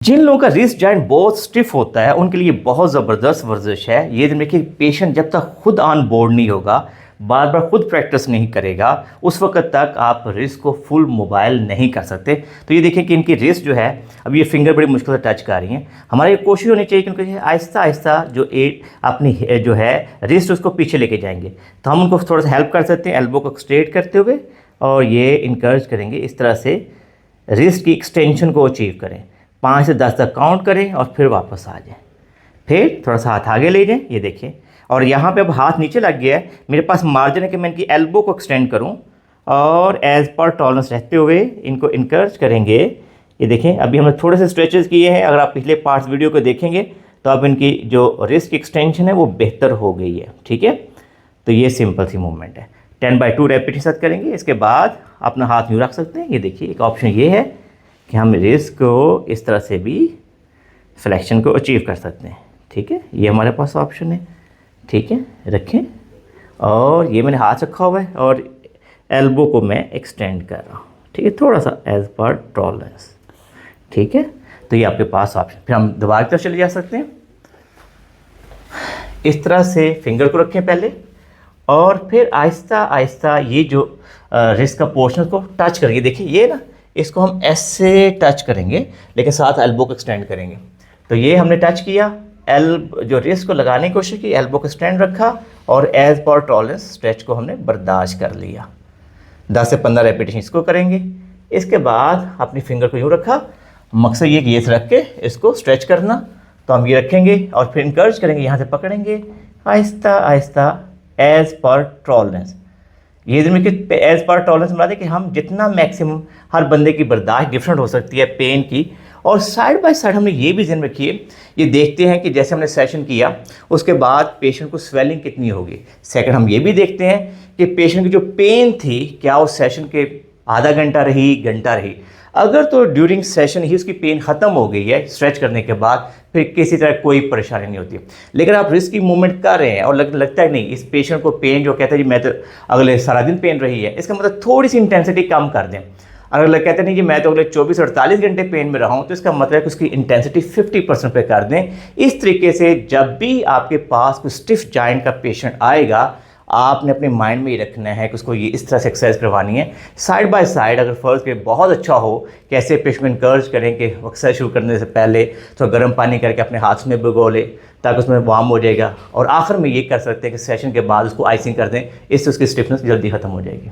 जिन लोगों का wrist joint बहुत स्टिफ होता है उनके लिए बहुत ज़बरदस्त वर्जिश है ये। देखिए पेशेंट जब तक खुद ऑन बोर्ड नहीं होगा, बार बार खुद प्रैक्टिस नहीं करेगा, उस वक्त तक आप रिस्ट को फुल मोबाइल नहीं कर सकते। तो ये देखें कि इनकी रिस्ट जो है, अब ये फिंगर बड़ी मुश्किल से टच कर रही हैं। हमारी कोशिश होनी चाहिए कि उनके आहिस्ता आहिस्ता जो अपनी जो है रिस्ट उसको पीछे लेके जाएंगे। तो हम उनको थोड़ा सा हेल्प कर सकते हैं एल्बो को स्ट्रेट करते हुए, और ये इनकरेज करेंगे इस तरह से रिस्ट की एक्सटेंशन को अचीव करें। 5 से 10 तक काउंट करें और फिर वापस आ जाएं। फिर थोड़ा सा हाथ आगे ले जाएं, ये देखें। और यहाँ पे अब हाथ नीचे लग गया है, मेरे पास मार्जिन है कि मैं इनकी एल्बो को एक्सटेंड करूँ और एज पर टॉलरेंस रहते हुए इनको इनकरेज करेंगे। ये देखें अभी हमने थोड़े से स्ट्रेचेस किए हैं। अगर आप पिछले पार्ट्स वीडियो को देखेंगे तो अब इनकी जो रिस्ट की एक्सटेंशन है वो बेहतर हो गई है। ठीक है, तो ये सिंपल सी मूवमेंट है। 10/2 रेपिटेशन करेंगे। इसके बाद अपना हाथ यूँ रख सकते हैं। ये देखिए एक ऑप्शन ये है कि हम रिस्ट को इस तरह से भी फ्लेक्शन को अचीव कर सकते हैं। ठीक है, ये हमारे पास ऑप्शन है। ठीक है, रखें और ये मैंने हाथ रखा हुआ है और एल्बो को मैं एक्सटेंड कर रहा हूँ। ठीक है, थोड़ा सा एज पर टॉलरेंस। ठीक है, तो ये आपके पास ऑप्शन। फिर हम दोबारा की तरफ चले जा सकते हैं। इस तरह से फिंगर को रखें पहले और फिर आहिस्ता आहिस्ता ये जो रिस्ट का पोर्शन को टच करेंगे। देखिए ये ना, इसको हम ऐसे टच करेंगे लेकिन साथ एल्बो को एक्सटेंड करेंगे। तो ये हमने टच किया, जो रिस्ट को लगाने की कोशिश की, एल्बो को स्टैंड रखा और एज पर टॉलरेंस स्ट्रेच को हमने बर्दाश्त कर लिया। 10 से 15 रेपिटेशन इसको करेंगे। इसके बाद अपनी फिंगर को यूँ रखा, मकसद ये कि ये रख के इसको स्ट्रेच करना। तो हम ये रखेंगे और फिर इनकरेज करेंगे, यहाँ से पकड़ेंगे Aahista Aahista as per tolerance. ये देखिए एज पर टॉलरेंस बता दें कि हम जितना मैक्सिमम, हर बंदे की बर्दाश्त डिफरेंट हो सकती है पेन की। और साइड बाय साइड हमने ये भी ध्यान रखिए, ये देखते हैं कि जैसे हमने सेशन किया उसके बाद पेशेंट को स्वेलिंग कितनी होगी। सेकंड हम ये भी देखते हैं कि पेशेंट की जो पेन थी क्या उस सेशन के आधा घंटा रही, घंटा रही। अगर तो ड्यूरिंग सेशन ही उसकी पेन ख़त्म हो गई है स्ट्रेच करने के बाद, फिर किसी तरह कोई परेशानी नहीं होती। लेकिन आप रिस्क की मूवमेंट कर रहे हैं और लगता है नहीं इस पेशेंट को पेन, जो कहता है जी मैं तो अगले सारा दिन पेन रही है, इसका मतलब थोड़ी सी इंटेंसिटी कम कर दें। अगर लोग कहते नहीं जी मैं तो अगले 24 48 घंटे पेन में रहा हूँ, तो इसका मतलब है कि उसकी इंटेंसिटी 50% पे कर दें। इस तरीके से जब भी आपके पास कोई स्टिफ जॉइंट का पेशेंट आएगा, आपने अपने माइंड में ये रखना है कि उसको ये इस तरह से एक्सरसाइज करवानी है। साइड बाय साइड अगर फर्ज के बहुत अच्छा हो, कैसे पेशेंट को इनकरेज करें कि एक्सरसाइज शुरू करने से पहले थोड़ा गर्म पानी करके अपने हाथ में भिगो ले ताकि उसमें वार्म हो जाएगा। और आखिर में ये कर सकते हैं कि सेशन के बाद उसको आइसिंग कर दें, इससे उसकी स्टिफनेस जल्दी ख़त्म हो जाएगी।